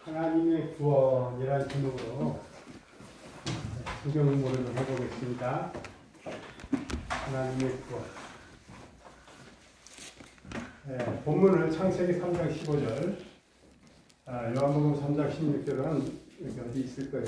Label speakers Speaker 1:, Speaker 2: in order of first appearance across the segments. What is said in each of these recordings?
Speaker 1: 하나님의 구원이라는 제목으로 성경 공부를 해보겠습니다. 하나님의 구원. 본문은 창세기 3장 15절, 요한복음 3장 16절은 여기 어디 있을 거예요.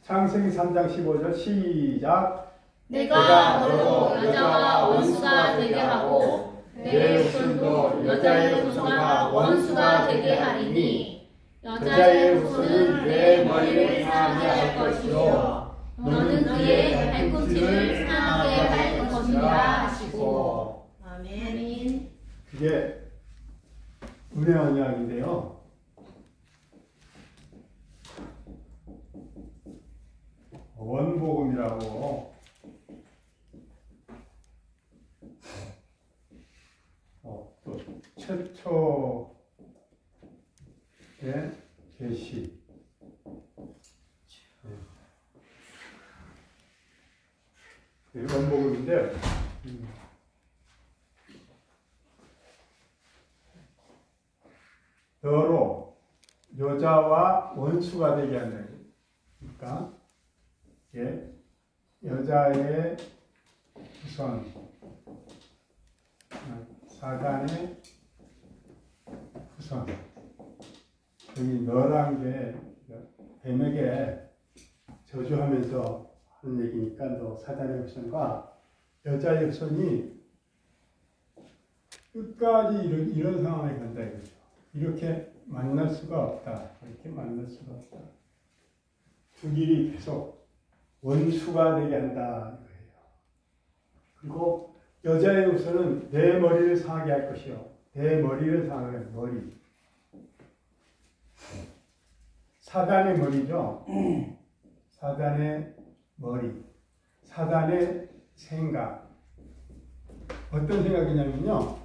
Speaker 1: 창세기 3장 15절 시작.
Speaker 2: 내가 너로 여자와 원수가 되게 하고 내 후손도 여자의 후손과 원수가 되게 하리니 여자의 후손은 내 머리를 상하게 할 것이요 너는 그의 발꿈치를 상하게 할 것이라 하시고. 아멘.
Speaker 1: 그게 은혜 언약인데요. 원복음이라고 또 최초의 계시, 원복음인데 너로 여자와 원수가 되게 한다. 그러니까 여자의 후손, 사단의 후손. 여기 너란 게 뱀에게 저주하면서 하는 얘기니까 너 사단의 후손과 여자의 후손이 끝까지 이런 상황에 간다 이거죠. 이렇게 만날 수가 없다. 이렇게 만날 수가 없다. 두 길이 계속 원수가 되게 한다 이거예요. 그리고 여자의 후손은 내 머리를 상하게 할 것이요. 내 머리를 상하게 할 머리. 사단의 머리죠. 사단의 머리. 사단의 생각. 어떤 생각이냐면요.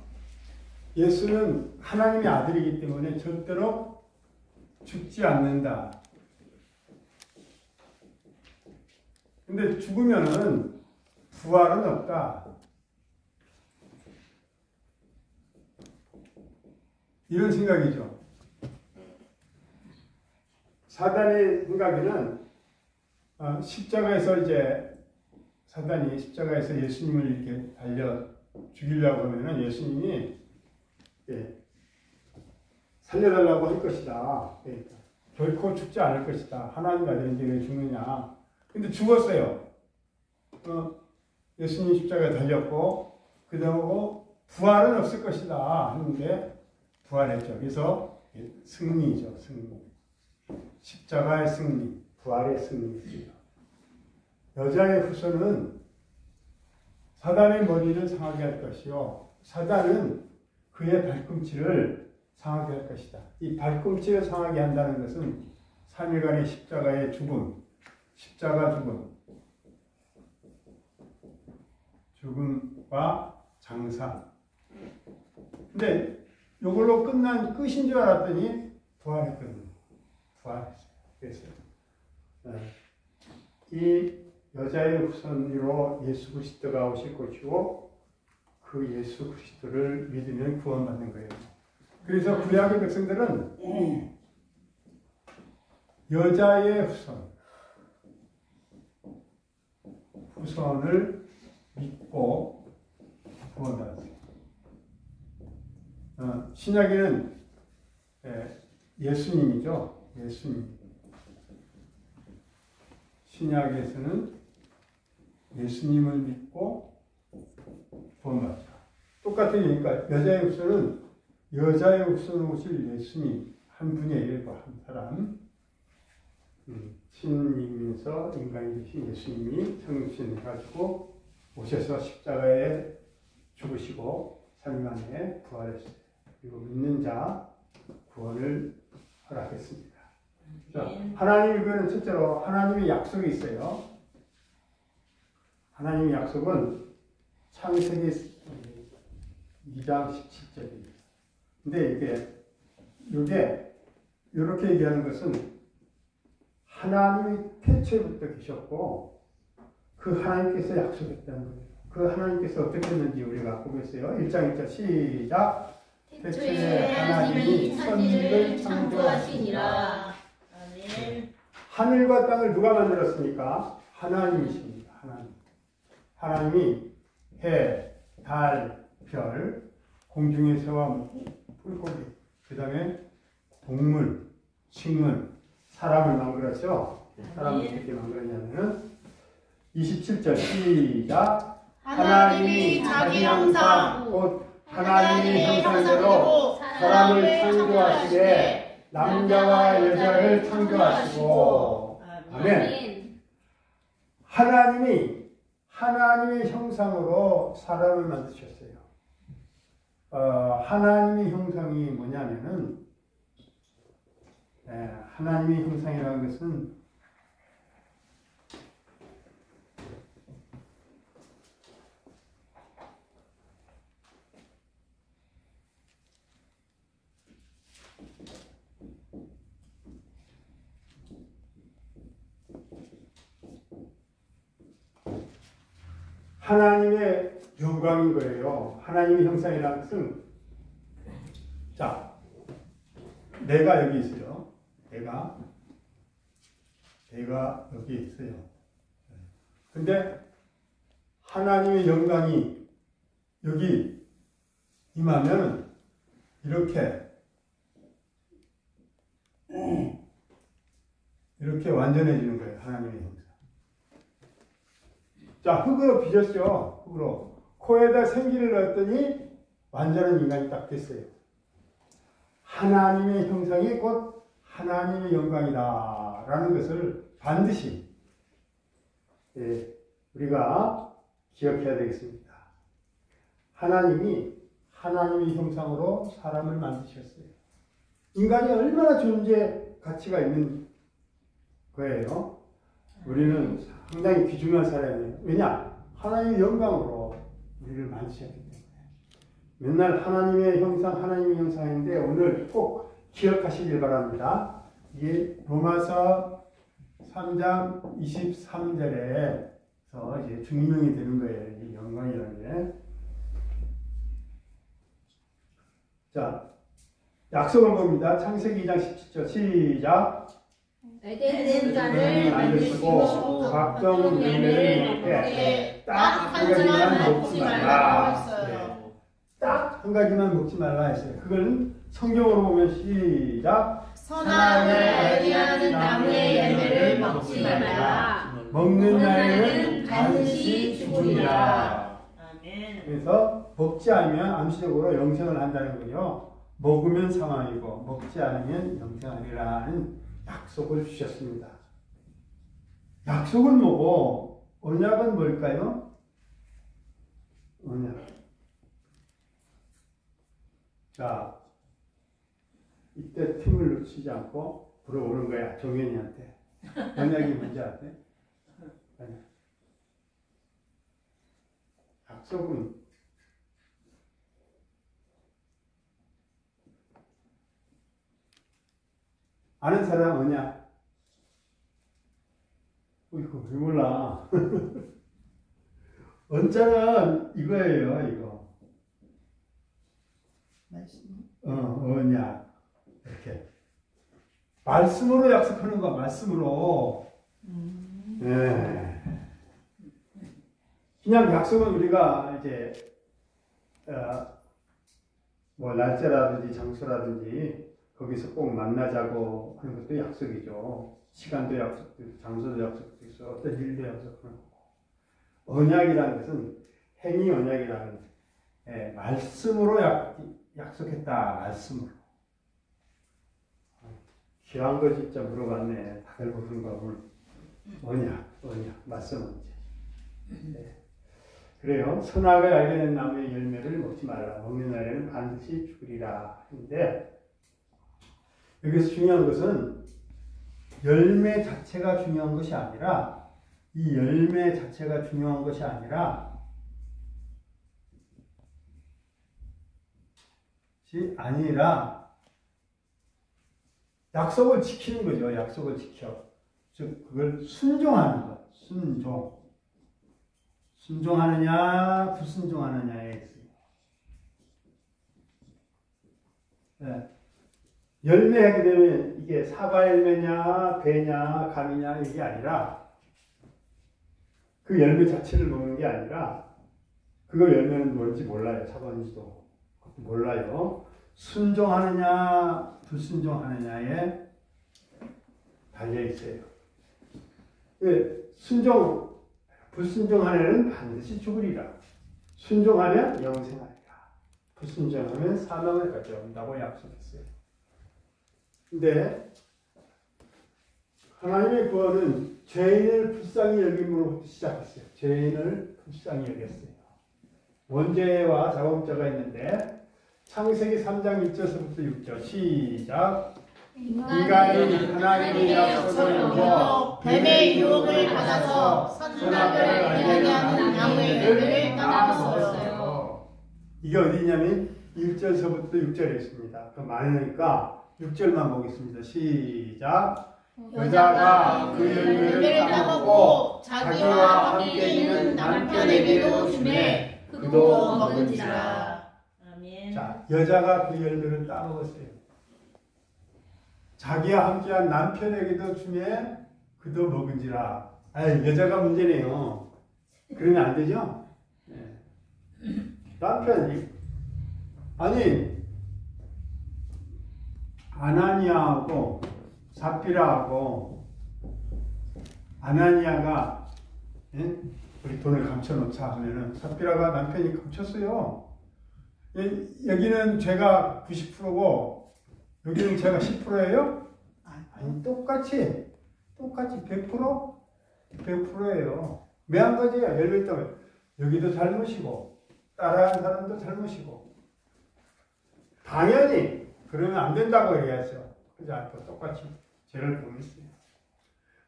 Speaker 1: 예수는 하나님의 아들이기 때문에 절대로 죽지 않는다. 근데 죽으면은 부활은 없다. 이런 생각이죠. 사단의 생각에는 십자가에서 사단이 십자가에서 예수님을 이렇게 달려 죽이려고 하면은 예수님이 살려달라고 할 것이다. 결코 죽지 않을 것이다. 하나님 아들인데 왜 죽느냐. 근데 죽었어요. 예수님 십자가에 달렸고, 그 다음에 부활은 없을 것이다 하는데 부활했죠. 그래서 승리죠. 승리. 십자가의 승리, 부활의 승리입니다. 여자의 후손은 사단의 머리를 상하게 할 것이요. 사단은 그의 발꿈치를 상하게 할 것이다. 이 발꿈치를 상하게 한다는 것은 3일간의 십자가의 죽음, 십자가 죽음과 장사. 근데 이걸로 끝인 줄 알았더니 부활했거든요. 부활했어요. 그래서 이 여자의 후손으로 예수 그리스도가 오실 것이고 그 예수 그리스도를 믿으면 구원받는 거예요. 그래서 구약의 백성들은 여자의 후손을 믿고 구원받았어요. 신약에는 예수님이죠. 예수님. 신약에서는 예수님을 믿고 구원받았다. 똑같은 얘기니까 여자의 후손은 여자의 후손으로 오실 예수님 한 분이에요. 한 사람. 신이면서 인간이 되신 예수님이 성육신해가지고 오셔서 십자가에 죽으시고 3일 만에 부활했어요. 그리고 믿는 자 구원을 허락했습니다. 하나님의 교회는 첫째로 하나님의 약속이 있어요. 하나님의 약속은 창세기 2장 17절입니다. 근데 이게 이렇게 얘기하는 것은 하나님이 태초부터 계셨고 그 하나님께서 약속했다는 거예요. 그 하나님께서 어떻게 했는지 우리가 보겠어요. 1장 1절 시작. 태초에 하나님이 천지를 창조하시니라.
Speaker 2: 아멘.
Speaker 1: 하늘과 땅을 누가 만들었습니까? 하나님이십니다. 하나님이 해, 달, 별, 공중의 새와 물고기, 그 다음에 동물, 식물, 사람을 만들었죠. 사람을 어떻게 만들었냐면은 27절 시작.
Speaker 2: 하나님이 자기 형상
Speaker 1: 곧 하나님의 형상대로 사람을 창조하시되 남자와 여자를 창조하시고. 아멘. 하나님의 형상으로 사람을 만드셨어요. 하나님의 형상이 뭐냐면은, 하나님의 형상이라는 것은 하나님의 영광인 거예요. 하나님의 형상이라는 것은, 자, 내가 여기 있어요. 내가 여기 있어요. 근데 하나님의 영광이 여기 임하면 이렇게 완전해지는 거예요. 하나님의 형상. 자, 흙으로 빚었죠. 흙으로. 코에다 생기를 넣었더니 완전한 인간이 딱 됐어요. 하나님의 형상이 곧 하나님의 영광이다 라는 것을 반드시 우리가 기억해야 되겠습니다. 하나님이 하나님의 형상으로 사람을 만드셨어요. 인간이 얼마나 존재 가치가 있는 거예요. 우리는 상당히 귀중한 사람이에요. 왜냐? 하나님의 영광으로 우리를 만드셨기 때문에. 맨날 하나님의 형상인데 오늘 꼭 기억하시길 바랍니다. 이게 로마서 3장 23절에서 이제 증명이 되는 거예요. 이 영광이라는 게. 자, 약속을 봅니다. 창세기 2장 17절 시작.
Speaker 2: 에덴 자를 만드시고 각종 열매를 먹게 딱 한 가지만 먹지 말라 했어요.
Speaker 1: 딱 한 가지만 먹지 말라 했어요. 그걸 성경으로 보면 시작.
Speaker 2: 선악을 알게 하는 나무의 열매를 먹지 말라.
Speaker 1: 먹는 날에는 반드시 죽으리라.
Speaker 2: 아멘.
Speaker 1: 그래서 먹지 않으면 암시적으로 영생을 한다는 거죠. 먹으면 사망이고 먹지 않으면 영생하리라는 약속을 주셨습니다. 약속은 뭐고 언약은 뭘까요? 언약. 자, 이때 틈을 놓치지 않고 물어보는 거야. 종현이한테. 언약이 뭔지 아세요? 약속은 아는 사람 언약. 이거 왜 몰라? 언자는 이거예요, 이거. 언약. 이렇게. 말씀으로 약속하는 거야, 말씀으로. 네. 그냥 약속은 우리가 이제, 뭐, 날짜라든지 장소라든지, 거기서 꼭 만나자고 하는 것도 약속이죠. 시간도 약속도 있고, 장소도 약속도 있어. 어떤 일도 약속하는 거고. 언약이라는 것은 행위 언약이라는 말씀으로 약속했다. 말씀으로. 귀한 거 진짜 물어봤네. 다들 모르는 거 오늘. 언약, 말씀 언제. 네. 그래요. 선악을 알게 된 나무의 열매를 먹지 말라. 먹는 날에는 반드시 죽으리라. 하는데 여기서 중요한 것은 열매 자체가 중요한 것이 아니라 이 열매 자체가 중요한 것이 아니라 약속을 지키는 거죠. 약속을 지켜. 즉 그걸 순종하는 것. 순종하느냐 불순종하느냐에 있어요. 예. 열매하게 되면 이게 사과 열매냐, 배냐, 감이냐 이게 아니라 그 열매 자체를 먹는 게 아니라 그거 열매는 뭔지 몰라요. 사과인지도 몰라요. 순종하느냐, 불순종하느냐에 달려 있어요. 불순종하는 반드시 죽으리라. 순종하면 영생하리라. 불순종하면 사망을 가져온다고 약속했어요. 근데 하나님의 구원은 죄인을 불쌍히 여김으로부터 시작했어요. 죄인을 불쌍히 여겼어요. 원죄와 자범죄가 있는데 창세기 3장 1절부터 6절 시작. 인간이 하나님의 약속을 어겨
Speaker 2: 뱀의 유혹을 받아서 선악을 알게 하는 나무의 열매를 따먹었어요.
Speaker 1: 이게 어디냐면 1절서부터 6절에 있습니다. 그럼 많으니까 6절만 보겠습니다. 시작. 여자가 그 열매를 따먹고 자기와 함께 있는 남편에게도 주매 그도 먹은지라.
Speaker 2: 아멘.
Speaker 1: 자, 여자가 그 열매를 따먹었어요. 자기와 함께한 남편에게도 주매 그도 먹은지라. 여자가 문제네요. 그러면 안 되죠? 네. 남편이 아니 아나니아하고 삽비라하고 아나니아가 우리 돈을 감춰놓자 하면은 삽비라가 남편이 감췄어요. 여기는 죄가 90%고 여기는 죄가 10%예요? 아니 똑같이 100%? 100%예요. 매 한 가지야. 예를 들면 여기도 잘못이고 따라한 사람도 잘못이고 당연히 그러면 안 된다고 얘기했어요. 그지 않고 똑같이 죄를 범했어요.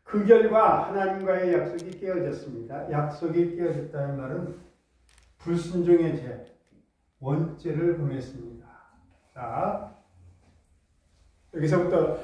Speaker 1: 그 결과 하나님과의 약속이 깨어졌습니다. 약속이 깨어졌다는 말은 불순종의 죄, 원죄를 범했습니다. 자, 여기서부터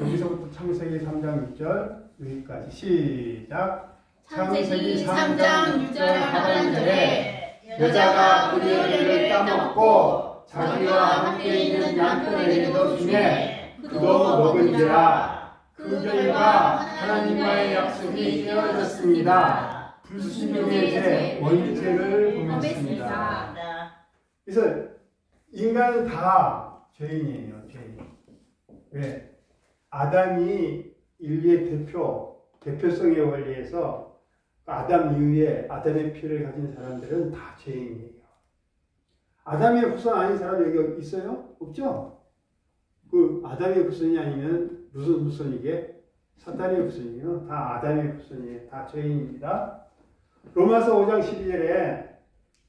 Speaker 1: 창세기 3장 6절 여기까지 시작.
Speaker 2: 창세기 3장 6절 하반절에 여자가 그 열매를 따먹고 자기와 함께 있는 남편에게도 주매 그도 먹은지라. 그 결과 하나님과의 약속이 깨어졌습니다. 불순종의 죄, 원죄를 범했습니다. 그래서 인간은 다 죄인이에요. 죄인. 왜? 아담이 인류의 대표성의 원리에서 아담 이후에 아담의 피를 가진 사람들은 다 죄인이에요. 아담의 후손 아닌 사람 여기 있어요? 없죠? 그 아담의 후손이 아니면 무슨 후손이게? 사탄의 후손이에요. 다 아담의 후손이에요. 다 죄인입니다. 로마서 5장 12절에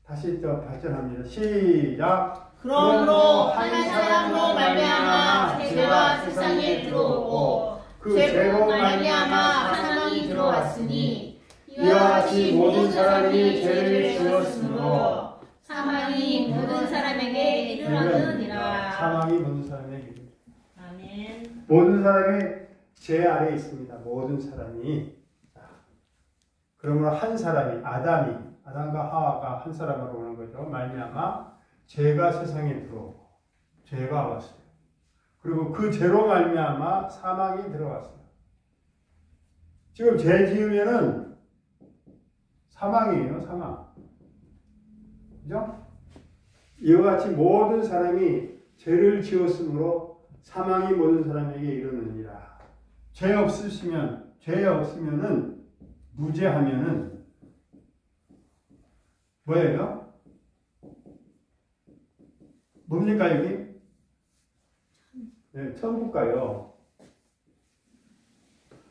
Speaker 2: 다시 또 발전합니다. 시작. 그러므로 한 사람으로 말미암아 죄가 세상에 들어오고 그 죄로 말미암아 사망이 들어왔으니 이와 같이 모든 사람이 죄를 지었으므로 사망이 모든 사람에게 이르렀느니라.
Speaker 1: 사망이 모든 사람에게 이르렀느니라.
Speaker 2: 아멘.
Speaker 1: 모든 사람이 죄 아래에 있습니다. 모든 사람이. 그러므로 한 사람이 아담과 하와가 한 사람으로 오는 거죠. 말미암아 죄가 세상에 들어오고 죄가 왔어요. 그리고 그 죄로 말미암아 사망이 들어왔어요. 지금 죄 지으면은 사망이에요. 사망. 그죠? 이와 같이 모든 사람이 죄를 지었으므로 사망이 모든 사람에게 이르느니라. 죄 없으면은 무죄하면은 뭐예요? 뭡니까 여기? 네, 천국 가요.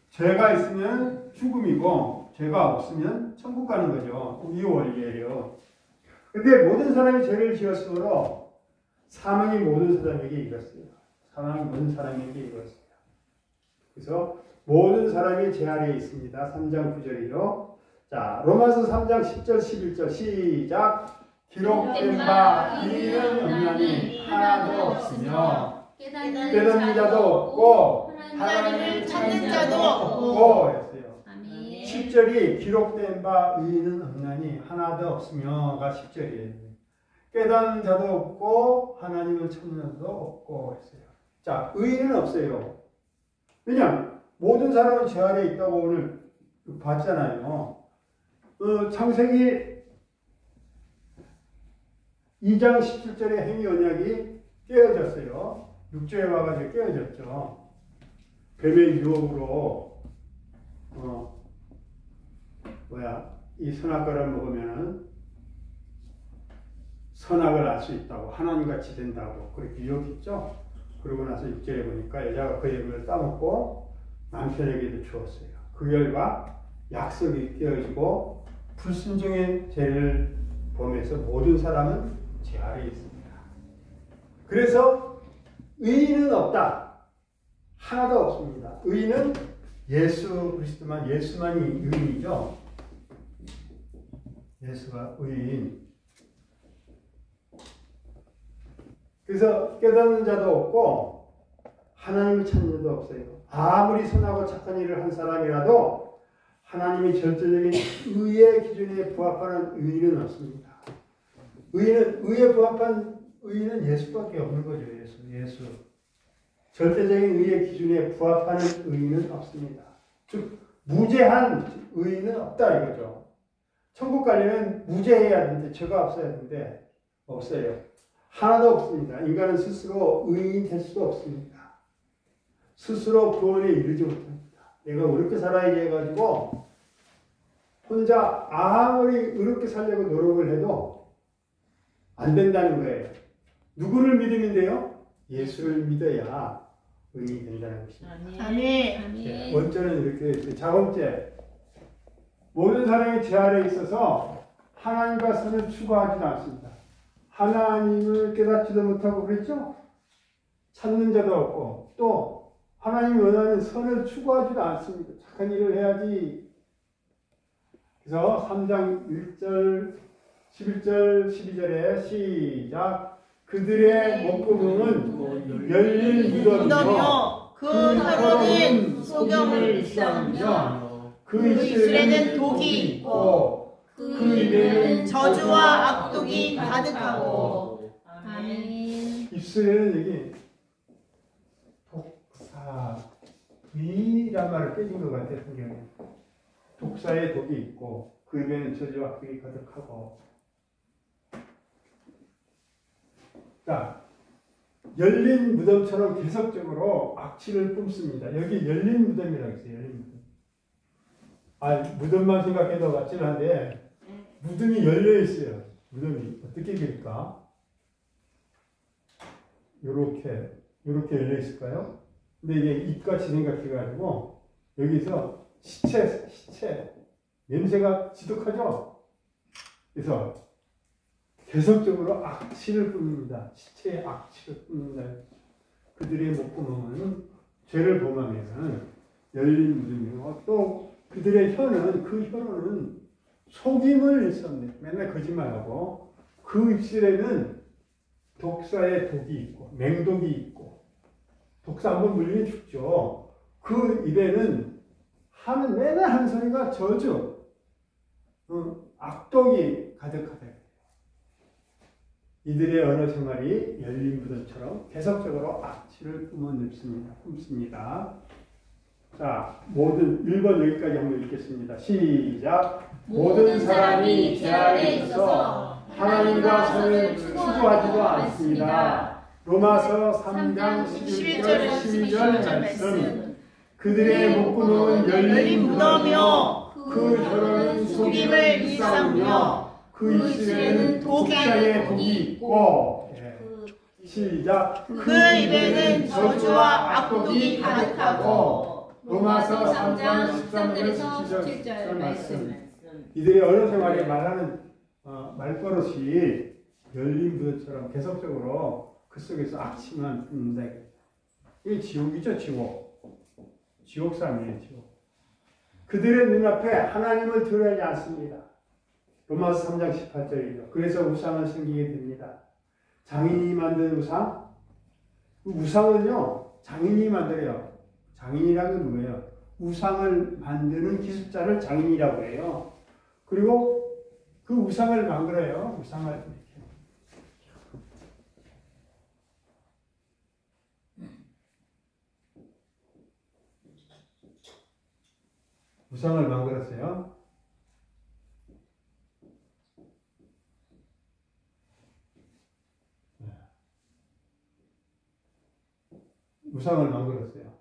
Speaker 1: 죄가 있으면 죽음이고 죄가 없으면 천국 가는 거죠. 이 원리예요. 근데 모든 사람이 죄를 지었으므로 사망이 모든 사람에게 이뤘어요. 사망이 모든 사람에게 이뤘어요. 그래서 모든 사람이 죄 아래에 있습니다. 3장 9절이죠. 자, 로마서 3장 10절 11절 시작. 기록된 바 이는 없나니 하나도 없으며 깨닫는 자도 없고 하나님을 찾는 자도 없고 했어요. 10절이 기록된 바 의인은 없나니 하나도 없으며가 10절이에요. 깨닫는 자도 없고 하나님을 찾는 자도 없고 했어요. 자, 의인은 없어요. 왜냐? 모든 사람은 죄 아래 있다고 오늘 봤잖아요. 창세기 2장 17절의 행위 언약이 깨어졌어요. 6절에 와가지고 깨어졌죠. 뱀의 유혹으로 이 선악과를 먹으면은 선악을 알 수 있다고, 하나님같이 된다고 그렇게 유혹했죠. 그러고 나서 6절에 보니까 여자가 그의 입을 따먹고 남편에게도 주었어요. 그 결과 약속이 깨어지고 불순종의 죄를 범해서 모든 사람은 죄 아래에 있습니다. 그래서 의인은 없다. 하나도 없습니다. 의인은 예수 그리스도만, 예수만이 의인이죠. 예수가 의인. 그래서 깨닫는 자도 없고 하나님을 찾는 자도 없어요. 아무리 선하고 착한 일을 한 사람이라도 하나님이 절대적인 의의 기준에 부합하는 의인은 없습니다. 의에 부합한 의인은 예수밖에 없는 거죠. 예수. 절대적인 의의 기준에 부합하는 의인은 없습니다. 즉 무죄한 의인은 없다 이거죠. 천국 가려면 무죄해야 되는데, 죄가 없어야 되는데 없어요. 하나도 없습니다. 인간은 스스로 의인이 될 수도 없습니다. 스스로 구원에 이르지 못합니다. 내가 어렵게 살아야지 해가지고 혼자 아무리 의롭게 살려고 노력을 해도 안 된다는 거예요. 누구를 믿으면 돼요? 예수를 믿어야 의인이 된다는 것입니다.
Speaker 2: 아멘.
Speaker 1: 번째는 이렇게 있어요. 자, 번째, 모든 사람이 죄 아래에 있어서 하나님과 선을 추구하지도 않습니다. 하나님을 깨닫지도 못하고 그랬죠? 찾는 자도 없고, 또 하나님이 원하는 선을 추구하지도 않습니다. 착한 일을 해야지. 그래서 3장 1절, 11절, 12절에 시작. 그들의 목구멍은 열린 무덤이요,
Speaker 2: 그 혀로는 소경을 일삼으며 그 입술에는 독이 있고 그 입에는 저주와 악독이 가득하고. 아멘.
Speaker 1: 입술에는 여기 독사이란 말을 빼진 것 같아요. 성경에. 독사의 독이 있고 그 입에는 저주와 악독이 가득하고. 자, 열린 무덤처럼 계속적으로 악취를 뿜습니다. 여기 열린 무덤이라고 했어요. 열린 무덤. 무덤만 생각해도 아찔한데 무덤이 열려 있어요. 무덤이 어떻게 될까? 요렇게 열려 있을까요? 근데 이게 입같이 생각해가지고 여기서 시체 냄새가 지독하죠. 그래서 계속적으로 악취를 뿜는다. 시체의 악취를 뿜는다. 그들의 목구멍은 죄를 범하면 열린 무덤이고, 또 그들의 혀로는 속임을 일삼네. 맨날 거짓말하고, 그 입술에는 독사의 독이 있고 맹독이 있고, 독사 한번 물리면 죽죠. 그 입에는 맨날 하는 소리가 저주, 악독이 가득하다. 이들의 언어 생활이 열린 무덤처럼 계속적으로 악취를 뿜습니다. 자, 1번 여기까지 한번 읽겠습니다. 시작.
Speaker 2: 모든 사람이 죄 아래 있어서 하나님과 선을 추구하지도 않습니다.
Speaker 1: 로마서 3장 11절 12절 말씀. 그들의 목구멍은 열린 무덤이요, 그 혀로는 속임을 일삼으며 그 입술에는 독사의 독이 있고. 시작.
Speaker 2: 그 입에는 저주와 악독이 가득하고.
Speaker 1: 로마서 3장 13절에서 17절 말씀. 이들의 언어 생활에 말하는 말버릇이 열린 무덤처럼 계속적으로 그 속에서 악취만 뿜는다. 이게 지옥이죠, 지옥 삶이에요, 지옥. 그들의 눈앞에 하나님을 드러내지 않습니다. 로마서 3장 18절이죠. 그래서 우상을 섬기게 됩니다. 장인이 만든 우상? 그 우상은요, 장인이 만들어요. 장인이라는 건 뭐예요? 우상을 만드는 기술자를 장인이라고 해요. 그리고 그 우상을 만들어요. 우상을 이렇게. 우상을 만들었어요. 우상을 만들었어요.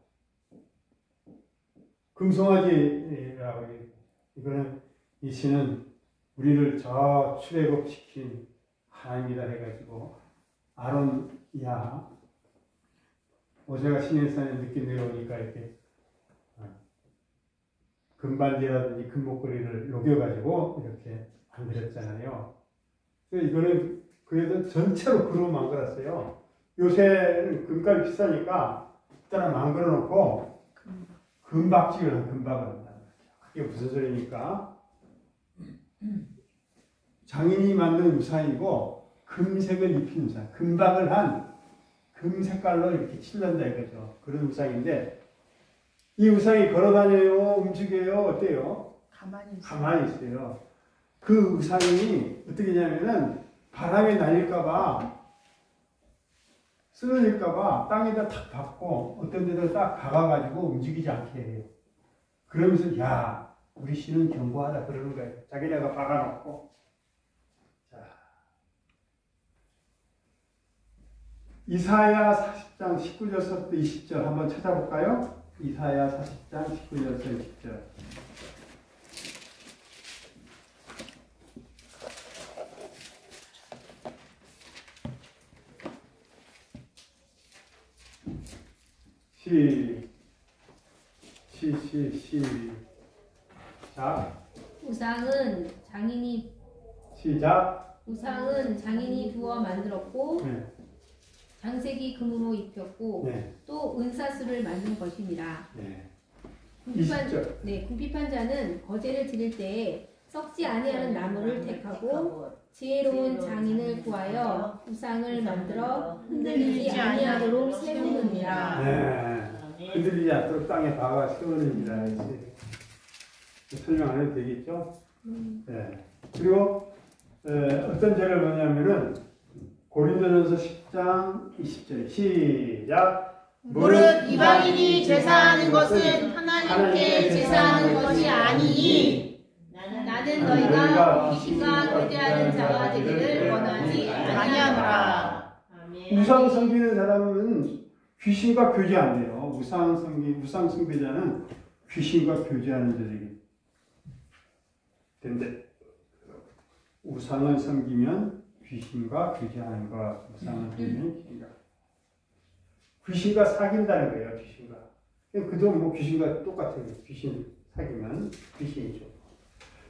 Speaker 1: 금송아지라고 이거는 이 신은 우리를 저 출애굽시킨 하나님이다 해가지고 아론이야 모세가 시내산에 늦게 내려오니까 이렇게 금반지라든지 금목걸이를 녹여가지고 이렇게 만들었잖아요. 그래서 이거는 그래도 전체로 그로 만들었어요. 요새는 금값이 비싸니까 일단은 만들어 놓고 금박지를 한 금박을 한다는 거죠. 그게 무슨 소리니까 장인이 만든 우상이고 금색을 입힌 우상, 금박을 한 금색깔로 이렇게 칠한다 이거죠. 그런 우상인데 이 우상이 걸어다녀요, 움직여요, 어때요? 가만히 있어요. 그 우상이 어떻게 되냐면은 바람에 날릴까봐 쓰러질까봐 땅에다 탁 박고 어떤 데도 딱 박아가지고 움직이지 않게 해요. 그러면서 야 우리 신은 견고하다 그러는 거예요. 자기네가 박아놓고. 자, 이사야 40장 19절부터 20절 한번 찾아볼까요? 이사야 40장 19절부터 20절. 시작.
Speaker 2: 우상은 장인이 두어 만들었고
Speaker 1: 네.
Speaker 2: 장색이 금으로 입혔고
Speaker 1: 네.
Speaker 2: 또 은사슬을 만든 것이니라.
Speaker 1: 네.
Speaker 2: 궁핍한 자는 거제를 드릴 때에 썩지 아니하는 나무를 택하고 지혜로운 장인을 구하여 우상을 만들어 흔들리지 아니하도록 세우느니라.
Speaker 1: 네. 흔들리지 않도록 땅에 박아 세우느니라. 설명 안 해도 되겠죠? 네. 그리고 어떤 죄를 뭐냐면은 고린도전서 10장 20절 시작.
Speaker 3: 무릇 이방인이 제사하는 것은 하나님께 제사하는 것이 아니니
Speaker 2: 나는 너희가 귀신과 교제하는 자가 되기를 원하지 아니하노라.
Speaker 1: 우상 섬기는 사람은 귀신과 교제 안 돼요. 우상 숭배자는 귀신과 교제하는 자들이 된대. 우상을 섬기면 귀신과 교제하는 것, 우상을 섬기면 귀신과 사귄다는 거예요. 귀신과. 그도 뭐 귀신과 똑같아요. 귀신 사귀면 귀신이죠.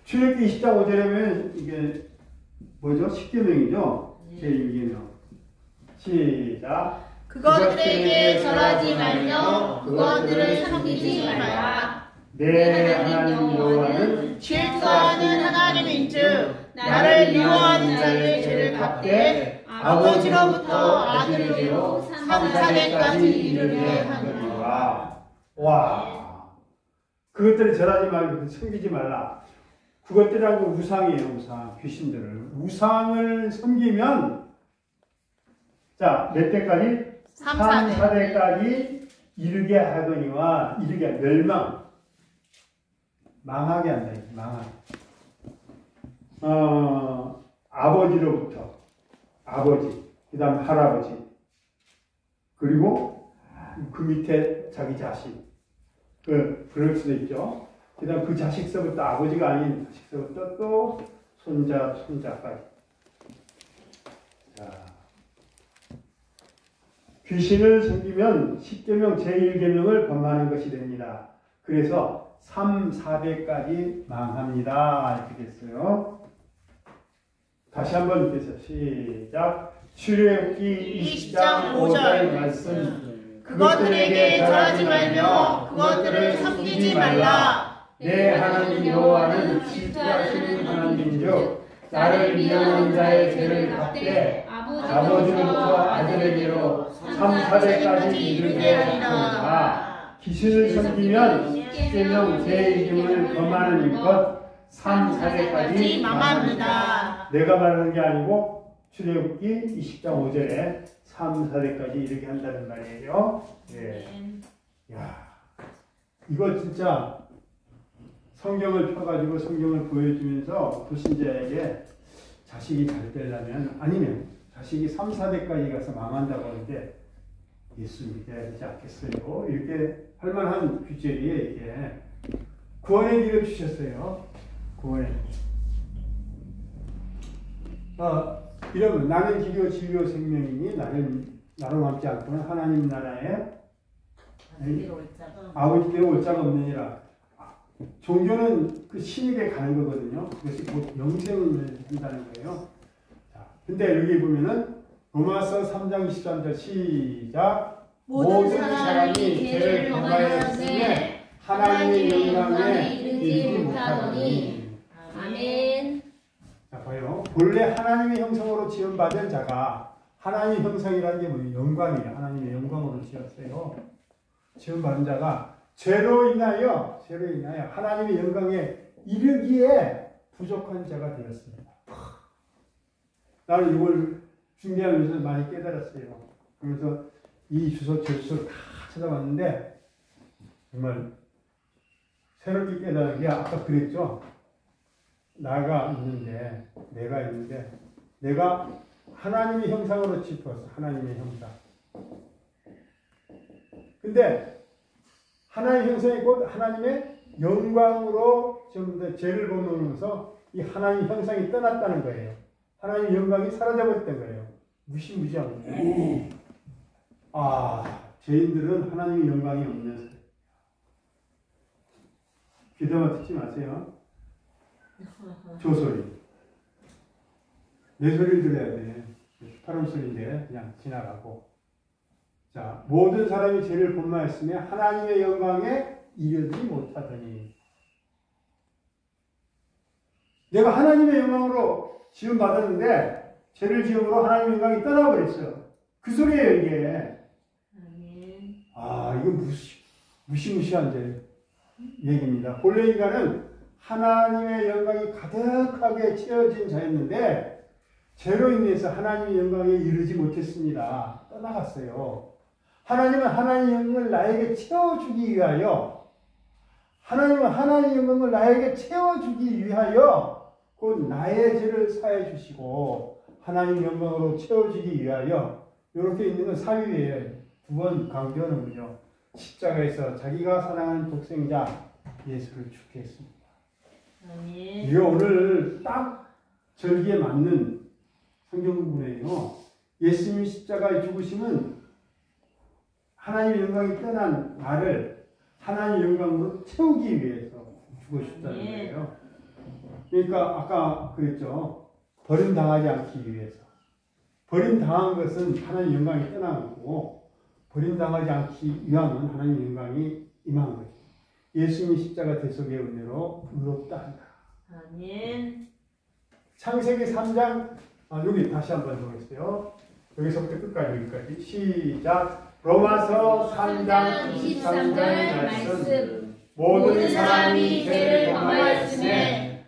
Speaker 1: 출애굽기 20장 5절에면 이게 뭐죠? 10계명이죠. 제1계명. 시작.
Speaker 3: 그것들에게 절하지 말며 그것들을 섬기지 말라.
Speaker 1: 내 하나님 여호와는
Speaker 3: 질투하는 하나님인즉 나를 미워하는 자의 죄를 갚되 아버지로부터 아들에게로 3, 4대까지 이르게 하느니라.
Speaker 1: 와, 그것들을 절하지 말고 섬기지 말라. 그것들이란 건 우상이에요. 우상, 귀신들을. 우상을 섬기면 자, 몇 대까지? 3, 4대까지 이르게 하거니와 이르게 멸망. 망하게 한다. 망하게. 아버지로부터 아버지, 그 다음 할아버지, 그리고 그 밑에 자기 자식, 그럴 수도 있죠. 그 다음 그 자식서부터 아버지가 아닌 자식서부터 또 손자, 손자까지. 자, 귀신을 섬기면 10계명 제1계명을 범하는 것이 됩니다. 그래서 3, 4대까지 망합니다. 이렇게 됐어요. 다시 한번 읽겠습니다. 시작. 출애굽기 20장 5절 말씀.
Speaker 3: 그것들에게 절하지 말며 그것들을 섬기지 말라.
Speaker 1: 내 하나님 여호와는 질투하시는 하나님인즉 나를 미워하는 자의 죄를 갚되 아버지로부터 아들에게로 3, 4대까지 이르게 하리라. 귀신을 섬기면 10계명 제1계명을 범하는 것 3, 4대까지 망합니다. 내가 말하는 게 아니고 출애굽기 20장 5절에 3, 4대까지 이렇게 한다는 말이에요. 예. 야, 이거 진짜 성경을 펴가지고 성경을 보여주면서 불신자에게 자식이 잘 되려면 아니면 자식이 3, 4대까지 가서 망한다고 하는데 예수 믿어야 되지 않겠어요? 이렇게 할 만한 규제에 이게 구원의 길을 주셨어요. 구원의 길. 이러면 나는 길이요 진리요 생명이니 나로 남지 않고는 하나님 나라에 아버지께로 올 자가 없느니라. 종교는 그 신에게 가는 거거든요. 그것이 곧 영생을 한다는 거예요. 자, 근데 여기 보면은 로마서 3장 23절 시작. 모든 사람이 죄를 범하였으니 하나님의 영광에 이르지 못하더니.
Speaker 2: 아멘.
Speaker 1: 자, 봐요. 본래 하나님의 형상으로 지음받은 자가 하나님의 형상이라는 게 뭐예요? 영광이에요. 하나님의 영광으로 지었어요. 지음받은 자가 죄로 인하여 하나님의 영광에 이르기에 부족한 자가 되었습니다. 나는 이걸 준비하면서 많이 깨달았어요. 그래서 이 주소 저 주소를 다 찾아봤는데 정말 새롭게 깨달은 게 아까 그랬죠. 내가 있는데 내가 하나님의 형상으로 짚었어. 하나님의 형상. 근데 하나님의 형상이 곧 하나님의 영광으로 전부 다 죄를 범하면서 이 하나님의 형상이 떠났다는 거예요. 하나님의 영광이 사라져버렸던 거예요. 무시무시한 거예요. 죄인들은 하나님의 영광이 없는 귀담아 듣지 마세요. 조소리. 내 소리를 들어야 돼. 파란 소리인데 그냥 지나가고. 자, 모든 사람이 죄를 범하였으며 하나님의 영광에 이르지 못하더니. 내가 하나님의 영광으로 지음받았는데 죄를 지음으로 하나님의 영광이 떠나버렸어요. 그 소리예요 이게. 이거 무시무시한 얘기입니다. 본래 인간은 하나님의 영광이 가득하게 채워진 자였는데 죄로 인해서 하나님의 영광에 이르지 못했습니다. 떠나갔어요. 하나님은 하나님의 영광을 나에게 채워주기 위하여 곧 나의 죄를 사해 주시고 하나님 영광으로 채워주기 위하여 이렇게 있는 건 사유예요. 두 번 강조하는 거죠. 십자가에서 자기가 사랑하는 독생자 예수를 죽게 했습니다. 이게 오늘 딱 절기에 맞는 성경 부분이에요. 예수님이 십자가에 죽으심은 하나님의 영광이 떠난 나를 하나님의 영광으로 채우기 위해서 죽으셨다는 거예요. 그러니까 아까 그랬죠. 버림당하지 않기 위해서. 버림당한 것은 하나님의 영광이 떠난 거고 버림당하지 않기 위함은 하나님의 영광이 임한 거죠. 예수님이 십자가 대속의 은혜로 의롭다 한다.
Speaker 3: 아멘.
Speaker 1: 창세기 3장 여기 다시 한번 보겠어요. 여기서부터 끝까지 여기까지 시작. 로마서 3장 23절 말씀. 모든 사람이 죄를 범하였으며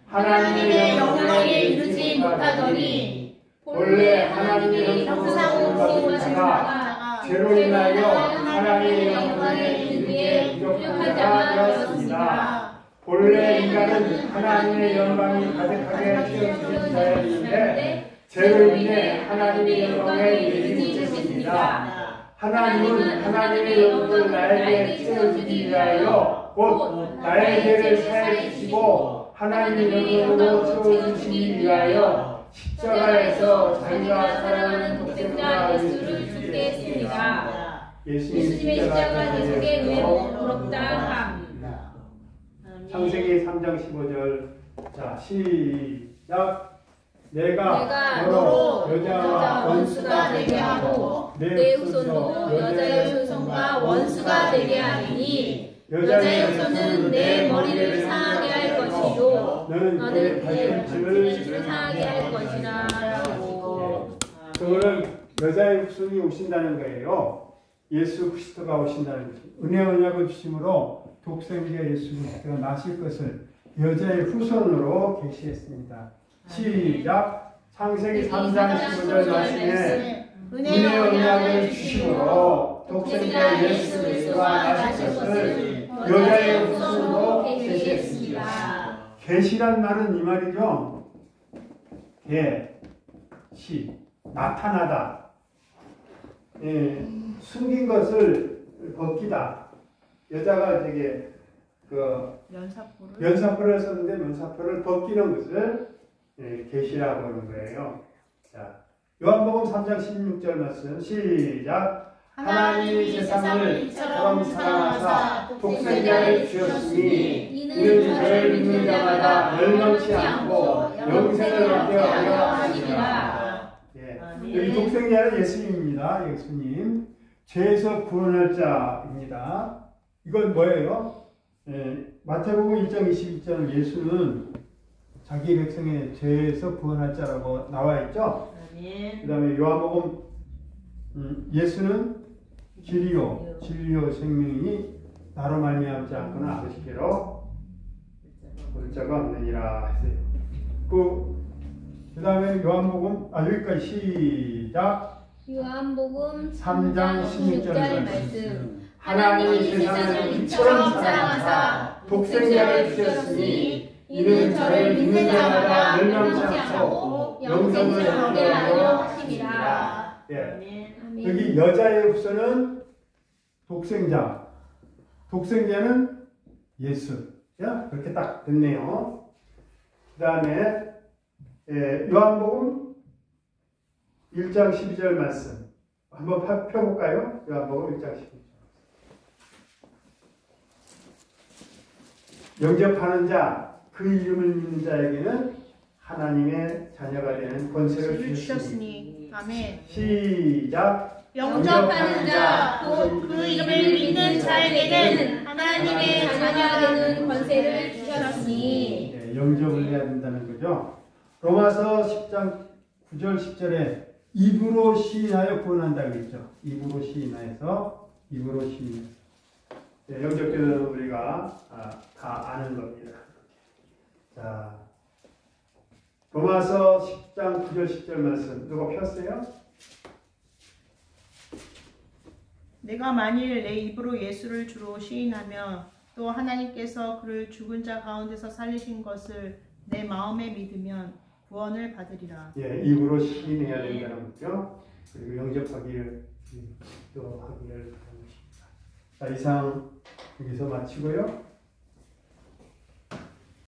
Speaker 1: 하나님의 영광에 이르지 못하더니 본래 하나님의 형상으로 지은 자가 죄로 인하여 하나님의 영광에 이르기에 부족한 자가 되었습니다. 본래 인간은 하나님의 영광이 가득하게 채워진 자였는데 죄로 인해 하나님의 영광에 이르지 못했습니다. 하나님은 하나님의 영광을 나에게 채워주기 위하여 곧 나의 죄를 사해 주시고 하나님의 영광으로 채워주시기 위하여 십자가에서 자기가 사랑하는 독생자 예수를 죽게 했습니다. 예수님의 십자가 대속의 은혜로 부럽다 함. 창세기 3장 15절. 자, 시작. 내가 너로 여자와 원수가 되게 하고 내 후손도 여자의 후손과 원수가 되게 하리니 여자의 후손은 내 머리를 상하게 할 것이요 너는 그의 발꿈치를 상하게 할 것이라. 그거는 여자의 후손이 오신다는 거예요. 예수 그리스도가 오신다는 거죠. 은혜 언약을 주심으로 독생자 예수 그리스도가 나실 것을 여자의 후손으로 계시했습니다. 시작. 창세기 3장 15절 말씀에 은혜 언약을 주심으로 독생자 예수 그리스도가 나실 것을 여자의 후손으로 계시했습니다. 계시란 말은 이 말이죠. 시 나타나다. 예, 숨긴 것을 벗기다. 여자가 되게 면사포를 썼는데 면사포를 벗기는 것을 계시라고 하는 거예요. 자, 요한복음 3장 16절 말씀 시작. 하나님이 세상을 이처럼 사랑하사 독생자를 주셨으니 이는 저를 믿는 자마다 멸망치 않고 영생을 얻게 하려 하시니라. 여기 독생자는 예수님입니다. 예수님. 죄에서 구원할 자입니다. 이건 뭐예요? 마태복음 1장 22절 예수는 자기 백성의 죄에서 구원할 자라고 나와 있죠. 그 다음에 요한복음 예수는 진리요 생명이니 나로 말미암지 않거나 아버지께로 올 자가 없느니라 했어요. 그 다음에 요한복음 여기까지 시작.
Speaker 2: 요한복음
Speaker 1: 3장 16절
Speaker 2: 말씀.
Speaker 1: 하나님이 세상을 이처럼 사랑하사 독생자를 주셨으니 이는 저를 믿는 자마다 멸망치 않고 영생을 얻게 하려 하심이라. 여기 여자의 후손은 독생자, 독생자는 예수. 그렇게 딱 됐네요. 그 다음에 요한복음 1장 12절 말씀 한번 펴볼까요? 요한복음 1장 12절. 영접하는 자, 그 이름을 믿는 자에게는 하나님의 자녀가 되는 권세를 주셨으니.
Speaker 4: 아멘.
Speaker 1: 시작.
Speaker 4: 영접하는 자, 곧 그 이름을 믿는 자에게는 하나님의 자녀가 되는 권세를 주셨으니.
Speaker 1: 네, 영접을 해야 된다는 거죠. 로마서 10장 9절 10절에 입으로 시인하여 구원한다고 했죠. 입으로 시인하여서 네, 영접교는 우리가 다 아는 겁니다. 자, 로마서 10장 9절 10절 말씀 누가 폈어요?
Speaker 4: 내가 만일 내 입으로 예수를 주로 시인하며 또 하나님께서 그를 죽은 자 가운데서 살리신 것을 내 마음에 믿으면 구원을 받으리라.
Speaker 1: 예, 입으로 시인해야 된다는 거죠. 그리고 영접하기를 또 하기를 바랍니다. 자, 이상 여기서 마치고요.